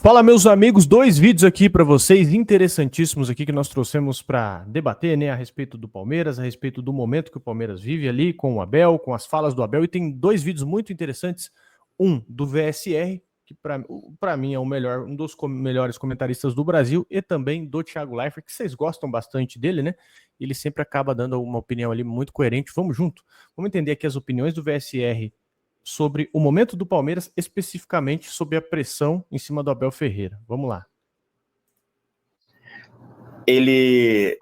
Fala, meus amigos, 2 vídeos aqui para vocês interessantíssimos aqui que nós trouxemos para debater, né, a respeito do Palmeiras, a respeito do momento que o Palmeiras vive ali com o Abel, com as falas do Abel, e tem 2 vídeos muito interessantes, um do VSR, que para mim é um dos melhores comentaristas do Brasil, e também do Thiago Leifert, que vocês gostam bastante dele, né? Ele sempre acaba dando uma opinião ali muito coerente. Vamos junto, vamos entender aqui as opiniões do VSR sobre o momento do Palmeiras, especificamente sobre a pressão em cima do Abel Ferreira. Vamos lá. Ele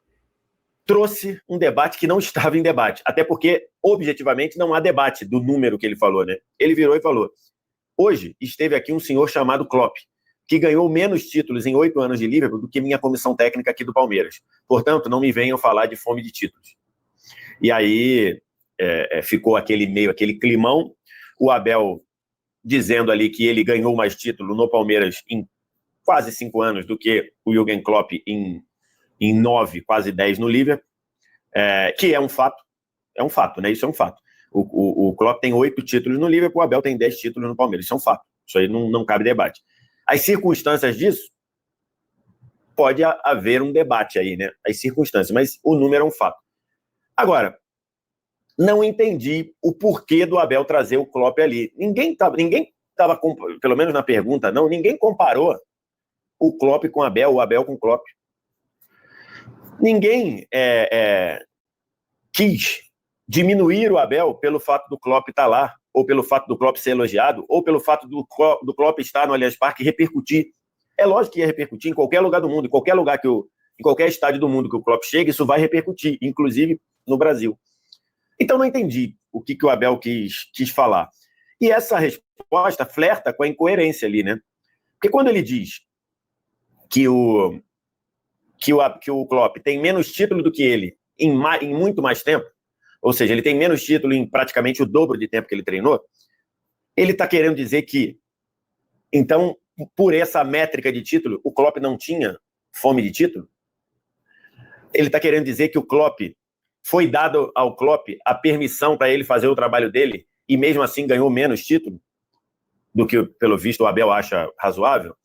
trouxe um debate que não estava em debate, até porque, objetivamente, não há debate do número que ele falou, né? Ele virou e falou: hoje esteve aqui um senhor chamado Klopp, que ganhou menos títulos em 8 anos de Liverpool do que minha comissão técnica aqui do Palmeiras. Portanto, não me venham falar de fome de títulos. E aí ficou aquele climão, o Abel dizendo ali que ele ganhou mais título no Palmeiras em quase 5 anos do que o Jürgen Klopp em 9, quase 10 no Liverpool, que é um fato, né? Isso é um fato. O Klopp tem 8 títulos no Liverpool, o Abel tem 10 títulos no Palmeiras, isso é um fato. Isso aí não cabe debate. As circunstâncias disso, pode haver um debate aí, né? As circunstâncias, mas o número é um fato. Agora, não entendi o porquê do Abel trazer o Klopp ali. Ninguém estava, pelo menos na pergunta, ninguém comparou o Klopp com o Abel com o Klopp. Ninguém quis diminuir o Abel pelo fato do Klopp estar lá, ou pelo fato do Klopp ser elogiado, ou pelo fato do Klopp estar no Allianz Parque e repercutir. É lógico que ia repercutir em qualquer lugar do mundo, em qualquer estádio do mundo que o Klopp chegue, isso vai repercutir, inclusive no Brasil. Então não entendi o que o Abel quis falar. E essa resposta flerta com a incoerência ali, né? Porque quando ele diz que o Klopp tem menos título do que ele em muito mais tempo, ou seja, ele tem menos título em praticamente o dobro de tempo que ele treinou, ele está querendo dizer que, então, por essa métrica de título, o Klopp não tinha fome de título? Ele está querendo dizer que o Klopp foi dado ao Klopp a permissão para ele fazer o trabalho dele e mesmo assim ganhou menos título do que, pelo visto, o Abel acha razoável?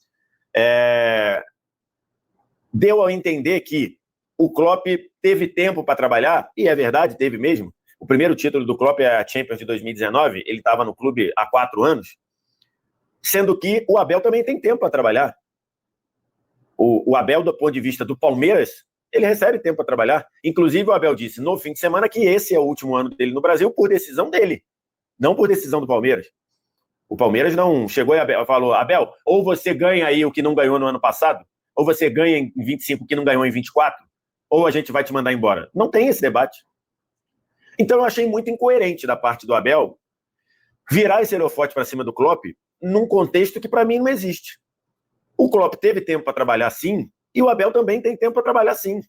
Deu a entender que o Klopp teve tempo para trabalhar, e é verdade, teve mesmo. O primeiro título do Klopp é a Champions de 2019, ele estava no clube há 4 anos, sendo que o Abel também tem tempo para trabalhar. O Abel, do ponto de vista do Palmeiras, ele recebe tempo para trabalhar. Inclusive, o Abel disse no fim de semana que esse é o último ano dele no Brasil por decisão dele, não por decisão do Palmeiras. O Palmeiras não chegou e falou: Abel, ou você ganha aí o que não ganhou no ano passado, ou você ganha em 25 o que não ganhou em 24, ou a gente vai te mandar embora. Não tem esse debate. Então eu achei muito incoerente da parte do Abel virar esse holofote para cima do Klopp num contexto que para mim não existe. O Klopp teve tempo para trabalhar sim, e o Abel também tem tempo para trabalhar sim.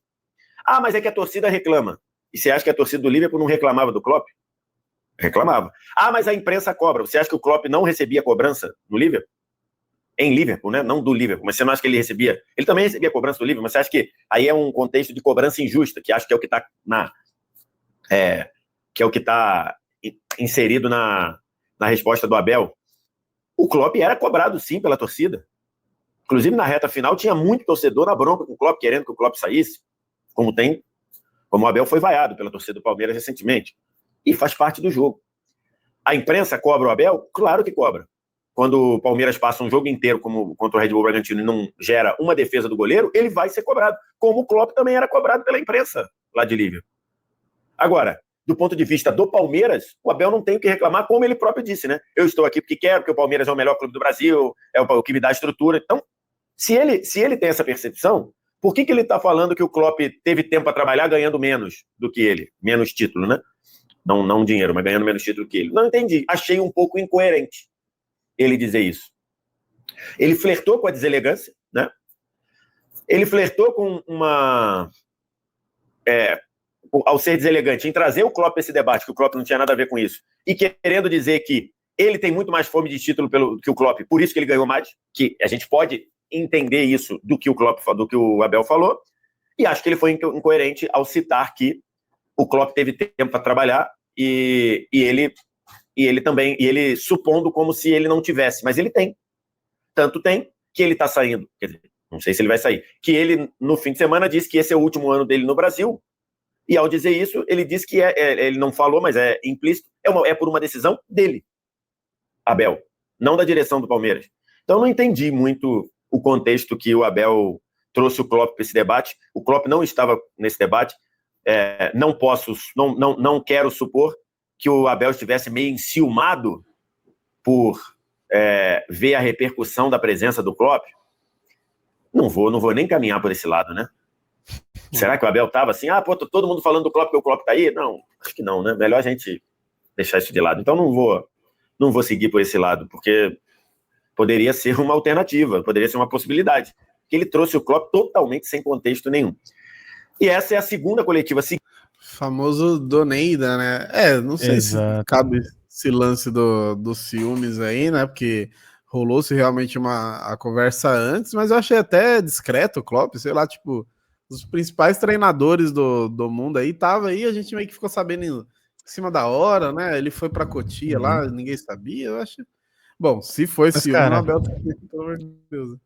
Ah, mas é que a torcida reclama. E você acha que a torcida do Liverpool não reclamava do Klopp? Reclamava. Ah, mas a imprensa cobra. Você acha que o Klopp não recebia cobrança no Liverpool? Em Liverpool, né? Não do Liverpool, mas você não acha que ele recebia? Ele também recebia cobrança do Liverpool, mas você acha que aí é um contexto de cobrança injusta, que acho que é o que está inserido na resposta do Abel? O Klopp era cobrado sim pela torcida. Inclusive na reta final tinha muito torcedor na bronca com o Klopp, querendo que o Klopp saísse, como o Abel foi vaiado pela torcida do Palmeiras recentemente. E faz parte do jogo. A imprensa cobra o Abel? Claro que cobra. Quando o Palmeiras passa um jogo inteiro como contra o Red Bull Bragantino e não gera uma defesa do goleiro, ele vai ser cobrado. Como o Klopp também era cobrado pela imprensa lá de Liverpool. Agora, do ponto de vista do Palmeiras, o Abel não tem o que reclamar, como ele próprio disse, né? Eu estou aqui porque quero, porque o Palmeiras é o melhor clube do Brasil, é o que me dá estrutura. Então, se ele tem essa percepção, por que ele está falando que o Klopp teve tempo para trabalhar ganhando menos do que ele? Menos título, né? Não dinheiro, mas ganhando menos título que ele. Não entendi. Achei um pouco incoerente ele dizer isso. Ele flertou com a deselegância, né? Ele flertou com ao ser deselegante, em trazer o Klopp a esse debate, que o Klopp não tinha nada a ver com isso, e querendo dizer que ele tem muito mais fome de título que o Klopp, por isso que ele ganhou mais, que a gente pode entender isso do que o Abel falou, e acho que ele foi incoerente ao citar que o Klopp teve tempo para trabalhar e ele supondo como se ele não tivesse, mas ele tem. Tanto tem que ele está saindo. Quer dizer, não sei se ele vai sair. Que ele, no fim de semana, disse que esse é o último ano dele no Brasil. E ao dizer isso, ele disse que ele não falou, mas é implícito, é por uma decisão dele, Abel, não da direção do Palmeiras. Então eu não entendi muito o contexto que o Abel trouxe o Klopp para esse debate. O Klopp não estava nesse debate. Não quero supor que o Abel estivesse meio enciumado por ver a repercussão da presença do Klopp. Não vou nem caminhar por esse lado, né? Será que o Abel estava assim, todo mundo falando do Klopp, que o Klopp tá aí? Não, acho que não, né? Melhor a gente deixar isso de lado. Então não vou seguir por esse lado, porque poderia ser uma alternativa, poderia ser uma possibilidade. Que ele trouxe o Klopp totalmente sem contexto nenhum. E essa é a segunda coletiva. Famoso Doneida, né? Não sei se cabe esse lance dos ciúmes aí, né? Porque rolou-se realmente a conversa antes, mas eu achei até discreto o Klopp, sei lá, tipo, os principais treinadores do mundo aí tava aí, a gente meio que ficou sabendo em cima da hora, né? Ele foi pra Cotia lá, ninguém sabia, eu acho. Bom, se foi ciúme, cara, o Abel, pelo amor de Deus.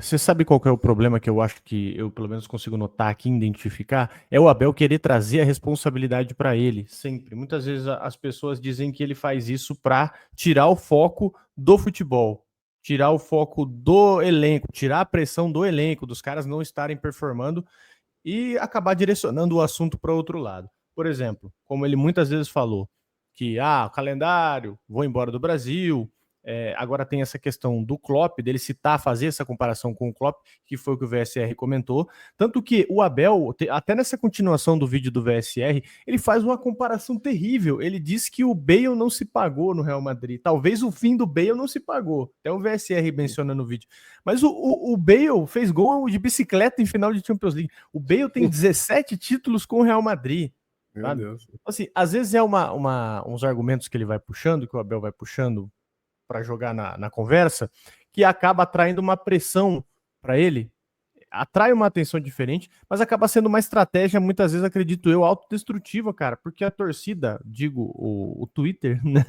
Você sabe qual que é o problema que eu acho que eu pelo menos consigo notar aqui, identificar? É o Abel querer trazer a responsabilidade para ele, sempre. Muitas vezes as pessoas dizem que ele faz isso para tirar o foco do futebol, tirar o foco do elenco, tirar a pressão do elenco, dos caras não estarem performando e acabar direcionando o assunto para outro lado. Por exemplo, como ele muitas vezes falou, que o calendário, vou embora do Brasil. Agora tem essa questão do Klopp, dele fazer essa comparação com o Klopp, que foi o que o VSR comentou. Tanto que o Abel, até nessa continuação do vídeo do VSR, ele faz uma comparação terrível. Ele diz que o Bale não se pagou no Real Madrid. Talvez o fim do Bale não se pagou. Até o VSR menciona no vídeo. Mas o Bale fez gol de bicicleta em final de Champions League. O Bale tem 17 títulos com o Real Madrid. Meu Deus. Assim, às vezes uns argumentos que ele vai puxando, que o Abel vai puxando para jogar na conversa, que acaba atraindo uma pressão para ele, atrai uma atenção diferente, mas acaba sendo uma estratégia, muitas vezes, acredito eu, autodestrutiva, cara, porque a torcida, digo, o Twitter, né,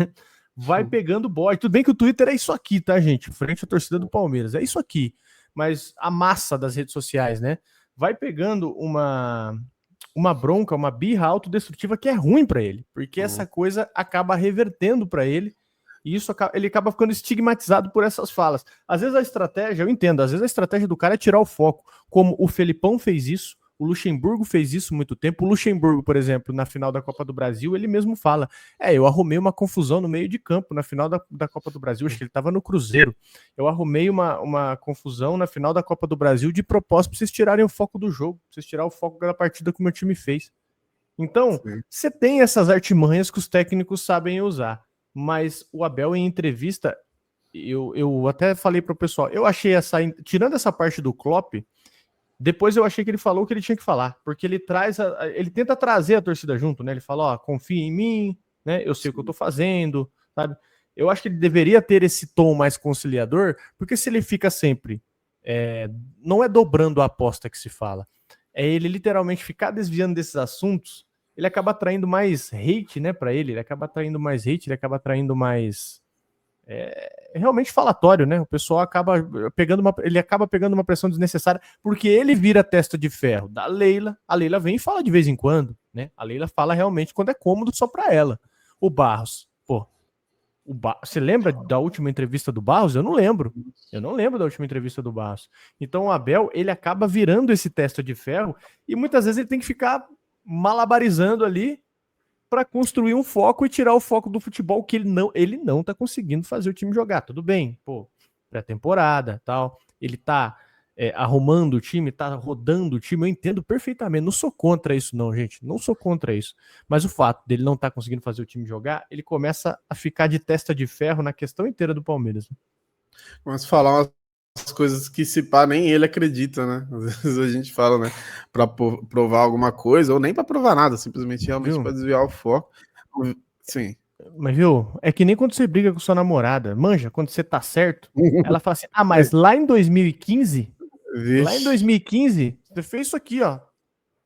vai pegando bode. Tudo bem que o Twitter é isso aqui, tá, gente? Frente à torcida do Palmeiras, é isso aqui. Mas a massa das redes sociais, né, vai pegando uma bronca, uma birra autodestrutiva que é ruim para ele, porque essa coisa acaba revertendo para ele. E isso ele acaba ficando estigmatizado por essas falas. Às vezes a estratégia, eu entendo, às vezes a estratégia do cara é tirar o foco, como o Felipão fez isso, o Luxemburgo fez isso há muito tempo. O Luxemburgo, por exemplo, na final da Copa do Brasil, ele mesmo fala, eu arrumei uma confusão no meio de campo na final da Copa do Brasil, acho que ele estava no Cruzeiro. Eu arrumei uma confusão na final da Copa do Brasil de propósito para vocês tirarem o foco do jogo, pra vocês tirarem o foco da partida que o meu time fez. Então, você tem essas artimanhas que os técnicos sabem usar. Mas o Abel, em entrevista, eu até falei para o pessoal, eu achei tirando essa parte do Klopp, depois eu achei que ele falou o que ele tinha que falar, porque ele tenta trazer a torcida junto, né? Ele fala, confia em mim, né? Eu sei o que eu tô fazendo, sabe? Eu acho que ele deveria ter esse tom mais conciliador, porque se ele fica sempre, não é dobrando a aposta que se fala, é ele literalmente ficar desviando desses assuntos, ele acaba atraindo mais hate, né, para ele acaba atraindo mais hate, ele acaba atraindo mais realmente falatório, né? O pessoal acaba pegando uma pressão desnecessária, porque ele vira testa de ferro da Leila, a Leila vem e fala de vez em quando, né? A Leila fala realmente quando é cômodo só para ela. O Barros, você lembra da última entrevista do Barros? Eu não lembro da última entrevista do Barros. Então o Abel, ele acaba virando esse testa de ferro e muitas vezes ele tem que ficar malabarizando ali para construir um foco e tirar o foco do futebol que ele não tá conseguindo fazer o time jogar. Tudo bem, pré-temporada, tal. Ele tá arrumando o time, tá rodando o time, eu entendo perfeitamente. Não sou contra isso não, gente. Não sou contra isso. Mas o fato dele não tá conseguindo fazer o time jogar, ele começa a ficar de testa de ferro na questão inteira do Palmeiras. Começa a falar umas coisas que se pá, nem ele acredita, né? Às vezes a gente fala, né, para provar alguma coisa, ou nem para provar nada, simplesmente realmente para desviar o foco. Sim. Mas viu, é que nem quando você briga com sua namorada, manja, quando você tá certo, ela fala assim, mas lá em 2015, você fez isso aqui, ó.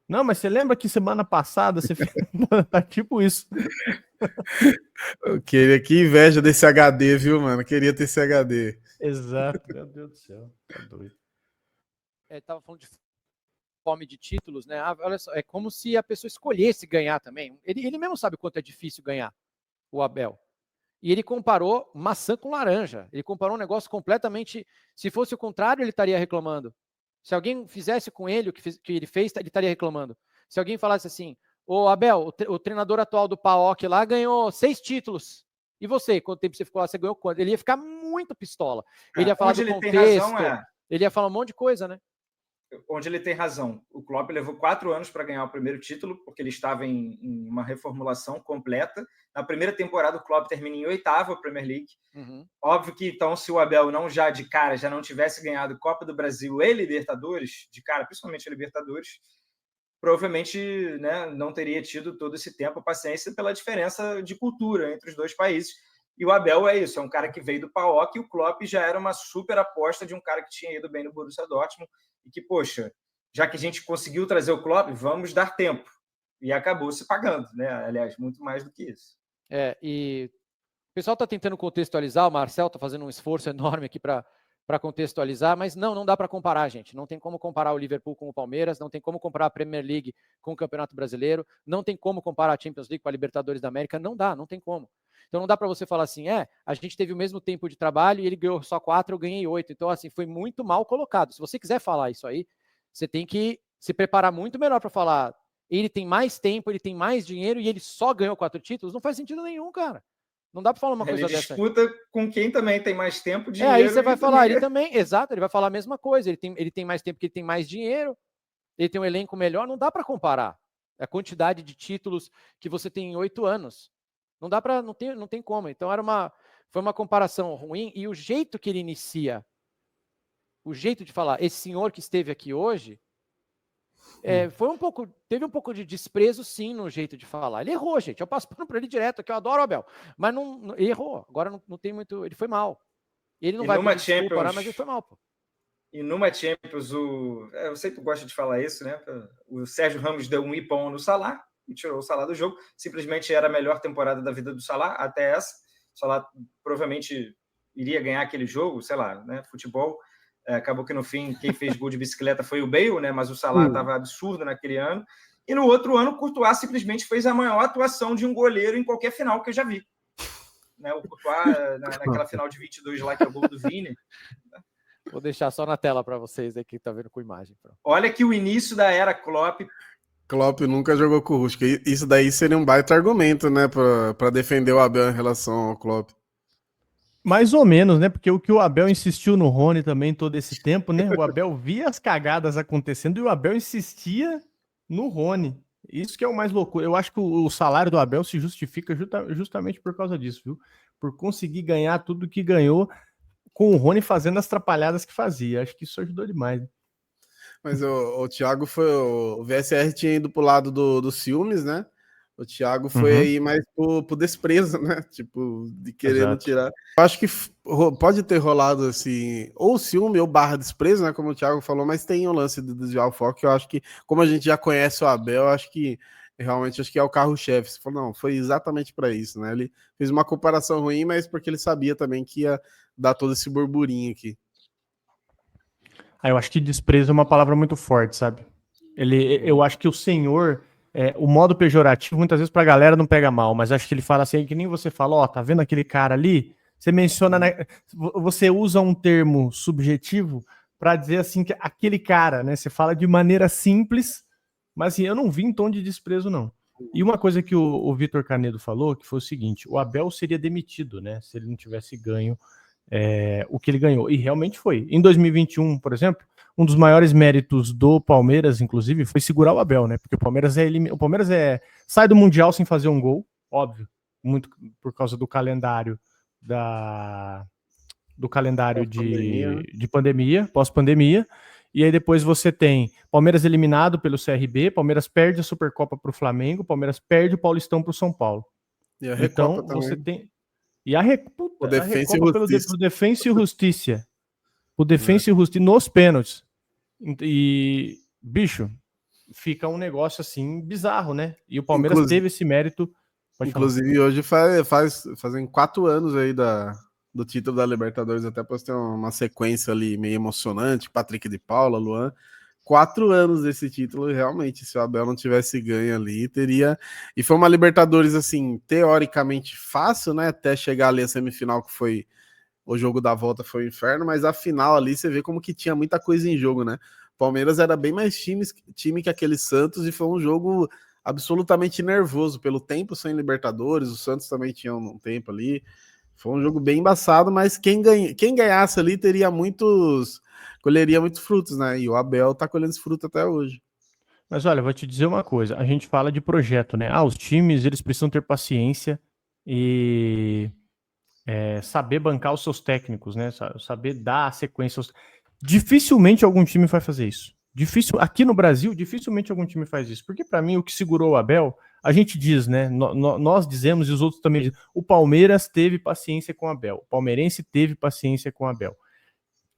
Não, mas você lembra que semana passada você fez... Tá tipo isso. Eu queria, que inveja desse HD, viu, mano? Eu queria ter esse HD. Exato, meu Deus do céu. Tá doido. Tava falando de fome de títulos, né? Olha só, é como se a pessoa escolhesse ganhar também. Ele mesmo sabe o quanto é difícil ganhar, o Abel. E ele comparou maçã com laranja. Ele comparou um negócio completamente... Se fosse o contrário, ele estaria reclamando. Se alguém fizesse com ele o que ele fez, ele estaria reclamando. Se alguém falasse assim, ô Abel, o treinador atual do PAOK lá ganhou 6 títulos. E você, quanto tempo você ficou lá, você ganhou quanto? Ele ia ficar muito pistola. Ele ia falar do contexto, ele ia falar um monte de coisa, né? Onde ele tem razão. O Klopp levou 4 anos para ganhar o primeiro título, porque ele estava em uma reformulação completa. Na primeira temporada, o Klopp termina em 8º a Premier League. Óbvio que, então, se o Abel não já de cara já não tivesse ganhado Copa do Brasil e Libertadores, de cara, principalmente a Libertadores, provavelmente, né, não teria tido todo esse tempo, paciência, pela diferença de cultura entre os dois países. E o Abel é isso, é um cara que veio do PAOK, e o Klopp já era uma super aposta de um cara que tinha ido bem no Borussia Dortmund, e que, poxa, já que a gente conseguiu trazer o Klopp, vamos dar tempo. E acabou se pagando, né? Aliás, muito mais do que isso. E o pessoal está tentando contextualizar, o Marcel está fazendo um esforço enorme aqui para contextualizar, mas não dá para comparar, gente. Não tem como comparar o Liverpool com o Palmeiras, não tem como comparar a Premier League com o Campeonato Brasileiro, não tem como comparar a Champions League com a Libertadores da América, não tem como. Então não dá para você falar assim, a gente teve o mesmo tempo de trabalho e ele ganhou só 4, eu ganhei 8. Então, assim, foi muito mal colocado. Se você quiser falar isso aí, você tem que se preparar muito melhor para falar. Ele tem mais tempo, ele tem mais dinheiro e ele só ganhou 4 títulos. Não faz sentido nenhum, cara. Não dá para falar uma coisa dessa. Ele disputa com quem também tem mais tempo, dinheiro. Aí você vai falar, ele também, exato, ele vai falar a mesma coisa. Ele tem mais tempo porque ele tem mais dinheiro, ele tem um elenco melhor. Não dá para comparar a quantidade de títulos que você tem em 8 anos. Não dá para, não tem como. Então foi uma comparação ruim, e o jeito que ele inicia, o jeito de falar, esse senhor que esteve aqui hoje, teve um pouco de desprezo, sim, no jeito de falar. Ele errou, gente. Eu passo para ele direto, que eu adoro o Abel, mas ele errou. Agora não tem muito, ele foi mal. Ele não vai pedir desculpa, mas ele foi mal, pô. E numa Champions, eu sei que tu gosta de falar isso, né? O Sérgio Ramos deu um ipom no Salah e tirou o Salah do jogo. Simplesmente era a melhor temporada da vida do Salah até essa. O Salah provavelmente iria ganhar aquele jogo, sei lá, né? Futebol. Acabou que no fim quem fez gol de bicicleta foi o Bale, né? Mas o Salah estava absurdo naquele ano. E no outro ano, o Courtois simplesmente fez a maior atuação de um goleiro em qualquer final que eu já vi. Né? O Courtois, naquela final de 22 lá, que é o gol do Vini. Vou deixar só na tela para vocês aí que tá vendo com imagem. Olha que o início da era Klopp nunca jogou com o Ruska. Isso daí seria um baita argumento, né, para defender o Abel em relação ao Klopp. Mais ou menos, né? Porque o que o Abel insistiu no Rony também todo esse tempo, né? O Abel via as cagadas acontecendo e o Abel insistia no Rony. Isso que é o mais louco. Eu acho que o salário do Abel se justifica justamente por causa disso, viu? Por conseguir ganhar tudo que ganhou com o Rony fazendo as atrapalhadas que fazia. Acho que isso ajudou demais. Mas o Thiago foi... O VSR tinha ido pro lado do ciúmes, né? O Thiago foi aí mais pro desprezo, né? Tipo, de querendo tirar. Eu acho que pode ter rolado, assim, ou ciúme ou barra desprezo, né? Como o Thiago falou, mas tem o lance do desviar o foco. Eu acho que, como a gente já conhece o Abel, eu acho que realmente é o carro-chefe. Você falou, não, foi exatamente para isso, né? Ele fez uma comparação ruim, mas porque ele sabia também que ia dar todo esse burburinho aqui. Eu acho que desprezo é uma palavra muito forte, sabe? Eu acho que o senhor, o modo pejorativo, muitas vezes pra galera não pega mal, mas acho que ele fala assim, que nem você fala, tá vendo aquele cara ali? Você menciona, você usa um termo subjetivo para dizer assim, que aquele cara, né? Você fala de maneira simples, mas assim, eu não vi em tom de desprezo, não. E uma coisa que o Vitor Canedo falou, que foi o seguinte, o Abel seria demitido, né? Se ele não tivesse ganho o que ele ganhou, e realmente foi. Em 2021, por exemplo, um dos maiores méritos do Palmeiras, inclusive, foi segurar o Abel, né? Porque o Palmeiras sai do Mundial sem fazer um gol, óbvio, muito por causa do calendário de pandemia, pós-pandemia, e aí depois você tem Palmeiras eliminado pelo CRB, Palmeiras perde a Supercopa para o Flamengo, Palmeiras perde o Paulistão para o São Paulo. E a Recopa também. Você tem... E a Recopa pelo Defensa e Justiça. O Defensa e Justiça nos pênaltis. E, bicho, fica um negócio assim bizarro, né? E o Palmeiras teve esse mérito. Inclusive, hoje fazem 4 anos aí do título da Libertadores, até para ter uma sequência ali meio emocionante, Patrick de Paula, Luan. 4 anos desse título, realmente, se o Abel não tivesse ganho ali, teria... E foi uma Libertadores, assim, teoricamente fácil, né? Até chegar ali a semifinal, que foi o jogo da volta, foi o inferno, mas a final ali, você vê como que tinha muita coisa em jogo, né? Palmeiras era bem mais time que aquele Santos, e foi um jogo absolutamente nervoso, pelo tempo sem Libertadores, o Santos também tinha um tempo ali, foi um jogo bem embaçado, mas quem ganhasse ali colheria muitos frutos, né? E o Abel tá colhendo esse fruto até hoje. Mas olha, vou te dizer uma coisa, a gente fala de projeto, né? Os times, eles precisam ter paciência e saber bancar os seus técnicos, né? Saber dar a sequência. Dificilmente algum time vai fazer isso. Aqui no Brasil, dificilmente algum time faz isso. Porque para mim, o que segurou o Abel, a gente diz, né? Nós dizemos e os outros também dizem. O Palmeiras teve paciência com o Abel. O palmeirense teve paciência com o Abel.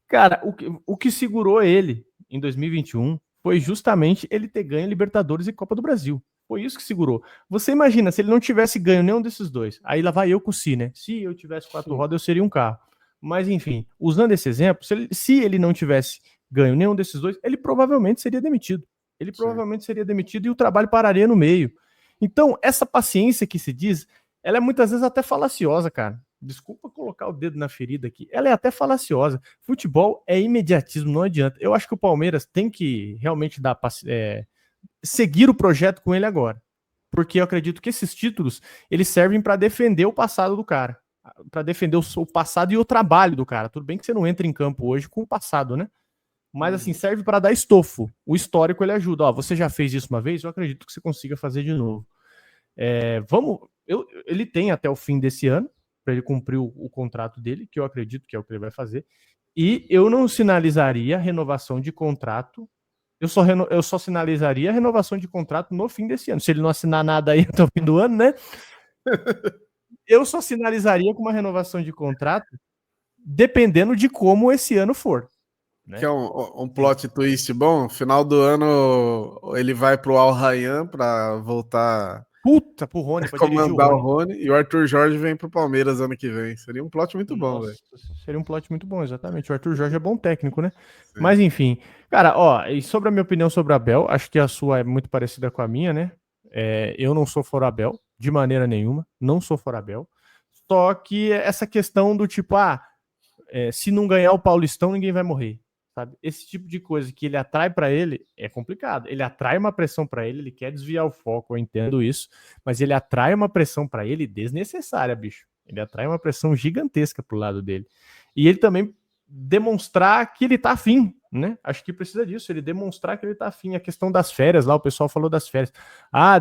Cara, o que segurou ele em 2021 foi justamente ele ter ganho Libertadores e Copa do Brasil. Foi isso que segurou. Você imagina, se ele não tivesse ganho nenhum desses dois, aí lá vai eu com o Si, né? Se eu tivesse 4 rodas, eu seria um carro. Mas enfim, usando esse exemplo, se ele não tivesse ganho nenhum desses dois, ele provavelmente seria demitido. Ele provavelmente seria demitido e o trabalho pararia no meio. Então, essa paciência que se diz, ela é muitas vezes até falaciosa, cara. Desculpa colocar o dedo na ferida aqui. Ela é até falaciosa. Futebol é imediatismo, não adianta. Eu acho que o Palmeiras tem que realmente seguir o projeto com ele agora. Porque eu acredito que esses títulos, eles servem para defender o passado do cara. Para defender o passado e o trabalho do cara. Tudo bem que você não entra em campo hoje com o passado, né? Mas assim, serve para dar estofo. O histórico ele ajuda. Ó, você já fez isso uma vez? Eu acredito que você consiga fazer de novo. Ele tem até o fim desse ano para ele cumprir o contrato dele, que eu acredito que é o que ele vai fazer. E eu não sinalizaria renovação de contrato. Eu só sinalizaria a renovação de contrato no fim desse ano. Se ele não assinar nada aí até o fim do ano, né? Eu só sinalizaria com uma renovação de contrato dependendo de como esse ano for. Né? Que é um plot twist bom. Final do ano ele vai pro Al Rayyan para voltar... Puta, pro Rony, pra comandar o Rony, e o Arthur Jorge vem pro Palmeiras ano que vem. Seria um plot muito bom, velho. Seria um plot muito bom, exatamente. O Arthur Jorge é bom técnico, né? Sim. Mas enfim, cara, ó, e sobre a minha opinião sobre o Abel, acho que a sua é muito parecida com a minha, né? Eu não sou fora Abel, de maneira nenhuma, não sou fora Abel. Só que essa questão do tipo, se não ganhar o Paulistão, ninguém vai morrer. Sabe? Esse tipo de coisa que ele atrai para ele é complicado. Ele atrai uma pressão para ele quer desviar o foco, eu entendo isso, mas ele atrai uma pressão para ele desnecessária, bicho. Ele atrai uma pressão gigantesca pro lado dele. E ele também demonstrar que ele tá afim, né? Acho que precisa disso, ele demonstrar que ele tá afim. A questão das férias lá, o pessoal falou das férias.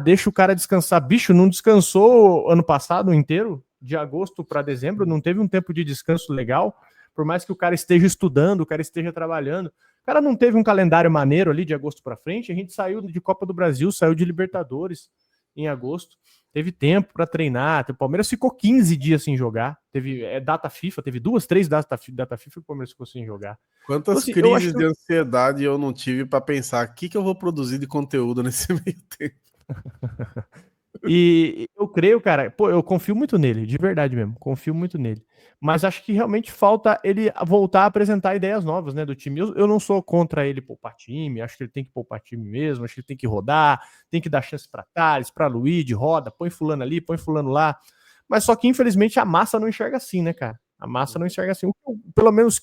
Deixa o cara descansar. Bicho, não descansou ano passado inteiro? De agosto para dezembro, não teve um tempo de descanso legal? Por mais que o cara esteja estudando, o cara esteja trabalhando, o cara não teve um calendário maneiro ali de agosto para frente. A gente saiu de Copa do Brasil, saiu de Libertadores em agosto, teve tempo para treinar. O Palmeiras ficou 15 dias sem jogar, teve data FIFA, teve 2, 3 data FIFA que o Palmeiras ficou sem jogar. Quantas então, crises de ansiedade eu não tive para pensar o que eu vou produzir de conteúdo nesse meio tempo. E eu creio, cara, eu confio muito nele, de verdade mesmo, confio muito nele. Mas acho que realmente falta ele voltar a apresentar ideias novas, né, do time. Eu não sou contra ele poupar time, acho que ele tem que poupar time mesmo, acho que ele tem que rodar, tem que dar chance para Thales, para Luigi, roda, põe fulano ali, põe fulano lá. Mas só que, infelizmente, a massa não enxerga assim, né, cara? A massa não enxerga assim. O que eu, pelo menos,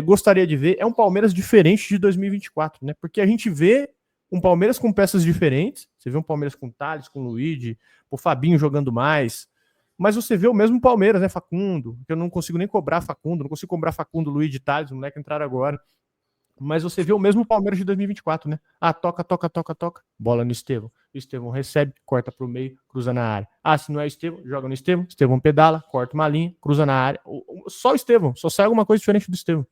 gostaria de ver é um Palmeiras diferente de 2024, né? Porque a gente vê um Palmeiras com peças diferentes. Você vê um Palmeiras com Thales, com Luigi, o Fabinho jogando mais. Mas você vê o mesmo Palmeiras, né? Facundo, que eu não consigo nem cobrar Facundo, não consigo cobrar Facundo, Luigi, Thales, o moleque entraram agora. Mas você vê o mesmo Palmeiras de 2024, né? Toca. Bola no Estevão. O Estevão recebe, corta pro meio, cruza na área. Se não é Estevão, joga no Estevão. Estevão pedala, corta uma linha, cruza na área. Só o Estevão, só sai alguma coisa diferente do Estevão.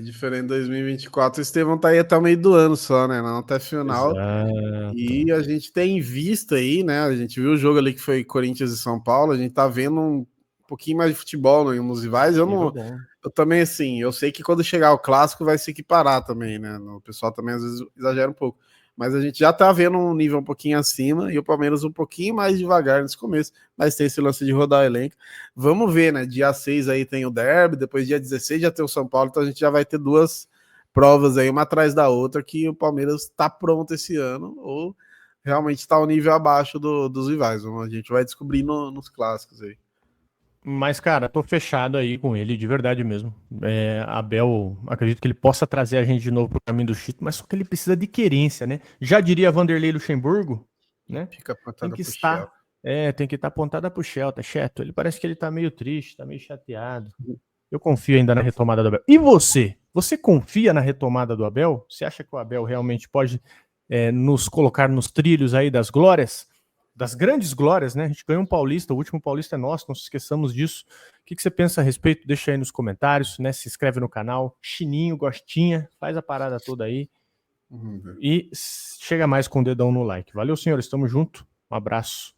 Diferente de 2024, o Estevão tá aí até o meio do ano só, né? Não até final. Exato. E a gente tem visto aí, né? A gente viu o jogo ali que foi Corinthians e São Paulo, a gente tá vendo um pouquinho mais de futebol nos rivais. Eu também, assim, eu sei que quando chegar o clássico vai se equiparar também, né? O pessoal também às vezes exagera um pouco. mas a gente já tá vendo um nível um pouquinho acima e o Palmeiras um pouquinho mais devagar nesse começo, mas tem esse lance de rodar o elenco. Vamos ver, né? Dia 6 aí tem o derby, depois dia 16 já tem o São Paulo, então a gente já vai ter 2 provas aí, uma atrás da outra, que o Palmeiras tá pronto esse ano, ou realmente está um nível abaixo dos rivais. A gente vai descobrir nos clássicos aí. Mas, cara, tô fechado aí com ele, de verdade mesmo. Abel, acredito que ele possa trazer a gente de novo pro caminho do título, mas só que ele precisa de querência, né? Já diria Vanderlei Luxemburgo, né? Fica apontada pro Shell. Tem que estar apontada pro Shell, tá certo? Ele parece que ele tá meio triste, tá meio chateado. Eu confio ainda na retomada do Abel. E você? Você confia na retomada do Abel? Você acha que o Abel realmente pode nos colocar nos trilhos aí das glórias? Das grandes glórias, né? A gente ganhou um Paulista, o último Paulista é nosso, não se esqueçamos disso. O que você pensa a respeito? Deixa aí nos comentários, né? Se inscreve no canal, chininho, gostinha, faz a parada toda aí. E chega mais com o dedão no like. Valeu, senhores, tamo junto, um abraço.